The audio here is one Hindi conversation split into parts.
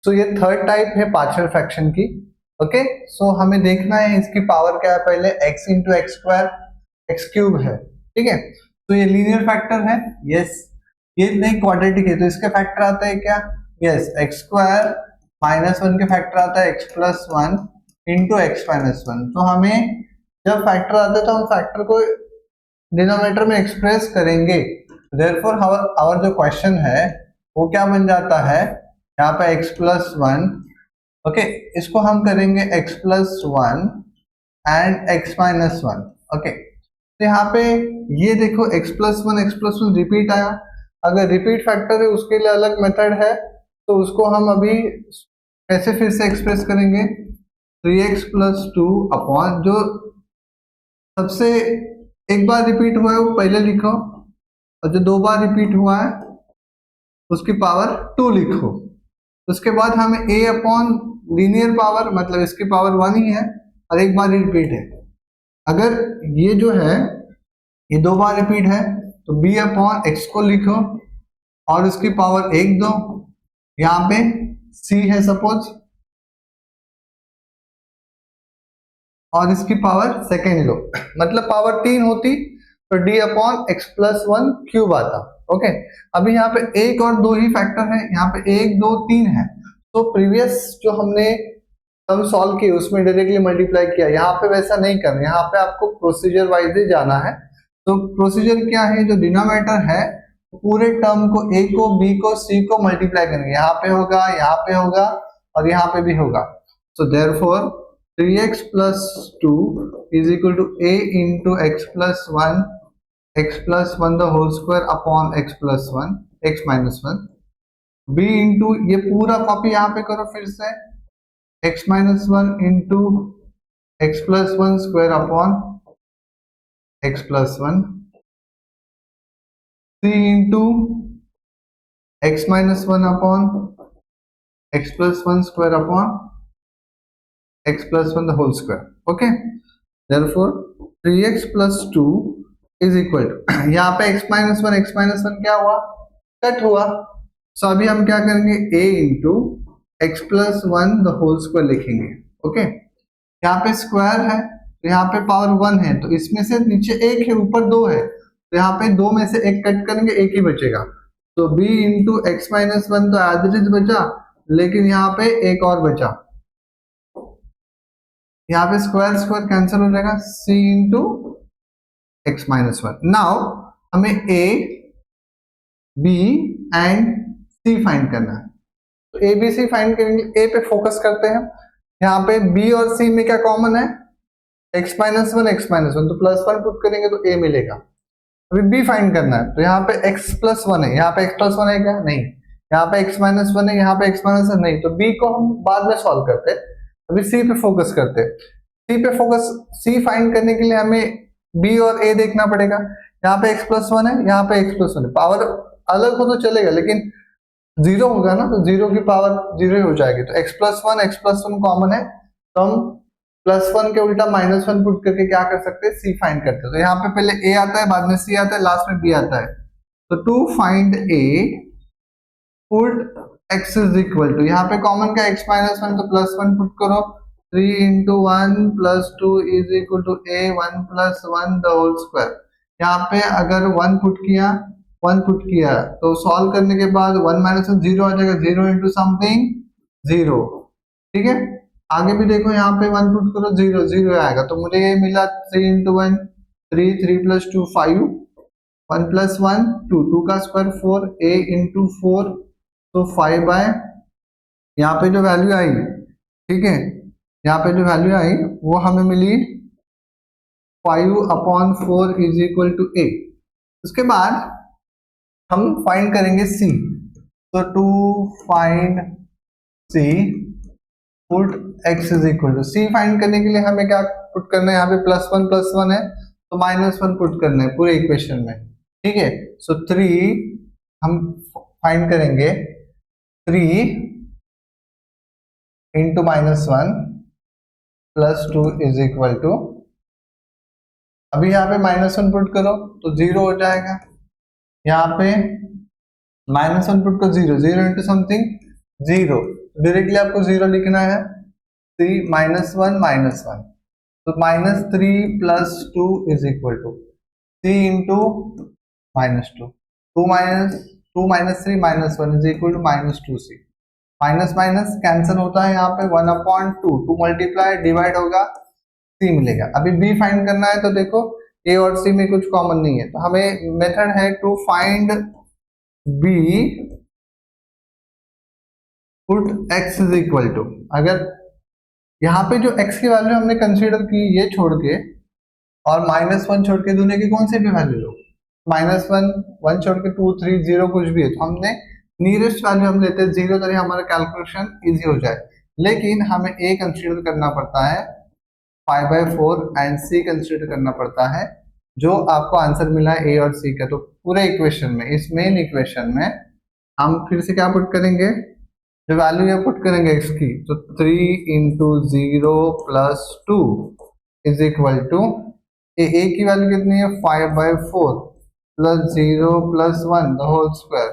सो ये थर्ड टाइप है पार्शियल फ्रैक्शन की। ओके, सो हमें देखना है इसकी पावर क्या है, पहले x into x square x cube है, ठीक है। तो ये लीनियर फैक्टर है, यस। ये नहीं क्वाड्रेटिक है, तो इसके फैक्टर आता है क्या, yes, x square minus one के फैक्टर आता है x plus one into x minus one. तो हमें जब फैक्टर आता है तो हम फैक्टर को डिनोमिनेटर में एक्सप्रेस करेंगे। देयरफॉर आवर जो क्वेश्चन है वो क्या बन जाता है, यहाँ पे x प्लस वन, ओके, इसको हम करेंगे x plus one and x minus one. Okay, तो यहाँ पे ये देखो x प्लस वन रिपीट आया। अगर रिपीट फैक्टर है उसके लिए अलग मेथड है, तो उसको हम अभी कैसे फिर से एक्सप्रेस करेंगे, 3x प्लस टू अपॉन जो सबसे एक बार रिपीट हुआ है वो पहले लिखो, और जो दो बार रिपीट हुआ है उसकी पावर 2 लिखो। उसके बाद हमें a अपॉन लीनियर पावर, मतलब इसकी पावर 1 ही है और एक बार रिपीट है। अगर ये जो है ये दो बार रिपीट है तो b अपॉन एक्स को लिखो और उसकी पावर 1 दो। यहाँ पे c है सपोज, और इसकी पावर सेकेंड लो, मतलब पावर 3 होती तो d upon x plus one cube आता। ओके, अभी यहाँ पे एक और दो ही फैक्टर है, यहाँ पे 1 2 3 है। तो प्रीवियस जो हमने सम सॉल्व किए उसमें डायरेक्टली मल्टीप्लाई किया, यहाँ पे वैसा नहीं करना, यहाँ पे आपको प्रोसीजर वाइज ही जाना है। तो प्रोसीजर क्या है, जो डिनोमिनेटर है पूरे टर्म को a को b को c को मल्टीप्लाई करेंगे, यहाँ पे होगा, यहाँ पे होगा और यहाँ पे भी होगा। So therefore 3x plus two is equal to a into x plus one the whole square upon x plus one x minus one, b into ये पूरा कॉपी यहाँ पे करो फिर से, x minus one into x plus one square upon x plus one, c into x minus one upon x plus one square upon x plus one the whole square. Okay, therefore 3x plus two is equal to, यहाँ पे x माइनस वन क्या हुआ, कट हुआ। सो अभी हम क्या करेंगे, a into x plus one the whole square लिखेंगे। ओके, यहाँ पे स्क्वायर है तो यहाँ पे पावर 1 है, तो इसमें से नीचे एक है ऊपर 2 है, तो यहाँ पे 2 में से एक कट करेंगे, एक ही बचेगा। तो b into x minus one तो एज इट इज बचा, लेकिन यहाँ पे एक और बचा, यहाँ पे स्क्वायर स्क्वायर कैंसिल हो जाएगा, c into x minus one. Now हमें a b and c find करना है, तो a b c फाइंड करेंगे। a पे फोकस करते हैं, यहाँ पे b और c में क्या कॉमन है, x माइनस वन, तो प्लस वन पुट करेंगे तो a मिलेगा। अभी b फाइंड करना है, तो यहाँ पे x प्लस वन है, यहाँ पे x प्लस वन है क्या, नहीं, यहाँ पे x माइनस वन है, यहाँ पे x माइनस वन नहीं, तो b को हम बाद में सॉल्व करते हैं, अभी c पे फोकस करते हैं। c पे फोकस, c फाइंड करने के लिए हमें b और a देखना पड़ेगा। यहाँ पे x प्लस वन है, यहाँ पे x प्लस वन है, पावर अलग हो तो चलेगा लेकिन जीरो होगा ना, तो जीरो की पावर जीरो हो जाएगी। तो x प्लस वन कॉमन है, तो हम प्लस वन के उल्टा माइनस वन पुट करके क्या कर सकते हैं, c फाइंड करते हैं। तो यहाँ पे पहले a आता है, बाद में c आता है, लास्ट में b आता है। तो to find a put x is equal to, यहाँ पे कॉमन का x माइनस वन, तो प्लस वन पुट करो, 3 into one plus two is equal to a one plus one the whole square. यहाँ पे अगर वन पुट किया तो सॉल्व करने के बाद 1 माइनस वन जीरो आ जाएगा, 0 इंटू समथिंग 0, ठीक है। आगे भी देखो, यहाँ पे 1 पुट करो, 0 आएगा, तो मुझे ये मिला 3 into one 3 plus two 5, 1 plus one 2 का स्क्वायर 4, a इंटू 4, तो 5 बाय, यहाँ पे जो वैल्यू आई, ठीक है, यहाँ पे जो वैल्यू आई वो हमें मिली 5 upon 4 is equal to a। उसके बाद हम फाइंड करेंगे c, तो to find c put x is equal to, c find करने के लिए हमें क्या पुट करना है, यहाँ पे प्लस वन है तो माइनस वन पुट करना है पूरे इक्वेशन में, ठीक है। सो 3 हम फाइंड करेंगे, 3 into minus one plus two is equal to, अभी यहाँ पे माइनस वन पुट करो तो 0 हो जाएगा, यहाँ पे माइनस वन पुट को 0 इंटू समथिंग 0, डायरेक्टली आपको 0 लिखना है, सी -1 तो -3 + 2 is equal to C into -2, 2 - 3 -1 is equal to -2c। Minus minus cancel होता है यहाँ पे 1/2, 2 मल्टीप्लाई डिवाइड होगा, सी मिलेगा। अभी बी फाइंड करना है तो देखो ए और सी में कुछ कॉमन नहीं है, तो हमें मेथड है to find B, put x is equal to, अगर यहाँ पे जो x की वैल्यू हमने कंसीडर की ये छोड़ के और -1 छोड़ के दूसरे की कौन सी भी वैल्यू लो, -1 1 छोड़ के 2 3 0 कुछ भी है, तो हमने नियरेस्ट वैल्यू हम लेते हैं 0, तो हमारा कैलकुलेशन इजी हो जाए। लेकिन हमें a कंसीडर करना पड़ता है 5/4 एंड c कंसीडर करना पड़ता है, जो आपको आंसर मिला है a और c का। तो पूरे इक्वेशन में, इस मेन इक्वेशन में हम फिर से क्या पुट करेंगे, जो वैल्यू ये पुट करेंगे x की, तो 3 इंटू 0 + 2 इज इक्वल टू a की वैल्यू कितनी है 5/4 + 0 + 1 द होल स्क्वायर।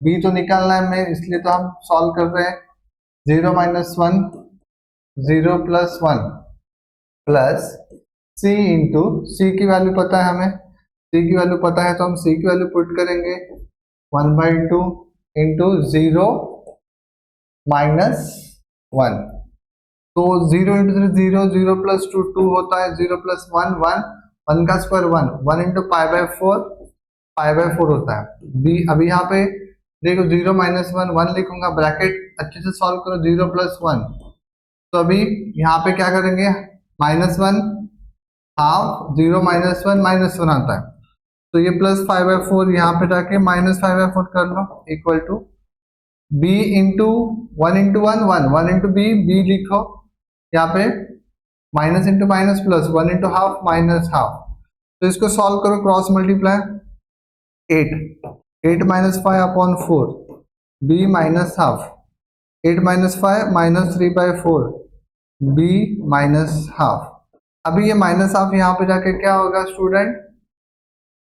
b तो निकालना है हमें, इसलिए तो हम सॉल्व कर रहे हैं। 0 - 1 0 + 1 प्लस c इंटू c की वैल्यू पता है हमें, c की वैल्यू पता है तो हम c की वैल्यू पुट करेंगे 1/2 इंटू 0 -1, तो 0 इंटू 0 0 + 2 2 होता है, 0 + 1 1 1 का स्क्वायर 1 1 इंटू π/4 होता है। b अभी यहाँ पे देखो 0 - 1 1 लिखूंगा, ब्रैकेट अच्छे से सॉल्व करो, 0 + 1, तो अभी यहाँ पे क्या करेंगे, -1 हाफ 0 - 1 -1 आता है, तो ये +5/4 यहाँ पे जाके -5/4 कर लो equal to b into 1 into 1 1 1 into b b लिखो, यहाँ पे minus into minus plus 1 into half minus half, तो इसको सॉल्व करो, cross multiply 8 8 - 5/4 b minus half, 8 - 5 -3/4 b minus half. अभी ये माइनस हाफ यहाँ पे जाके क्या होगा स्टूडेंट,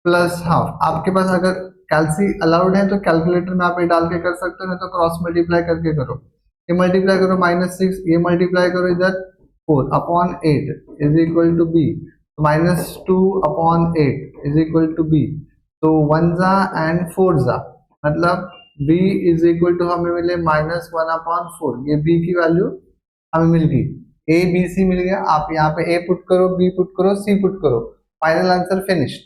प्लस हाफ। आपके पास अगर कैलसी अलाउड है तो कैलकुलेटर में आप ये डाल के कर सकते हो, नहीं तो क्रॉस मल्टीप्लाई करके करो। ये मल्टीप्लाई करो -6, ये मल्टीप्लाई करो इधर 4/8 is equal to b, -2/8 is equal to b, तो 1 जा एंड 4 जा, मतलब b इज इक्वल टू हमें मिले -1/4, ये b की वैल्यू हमें मिल गई, a b c मिल गया। आप यहाँ पे a पुट करो, b पुट करो, c पुट करो, फाइनल आंसर फिनिश्ड।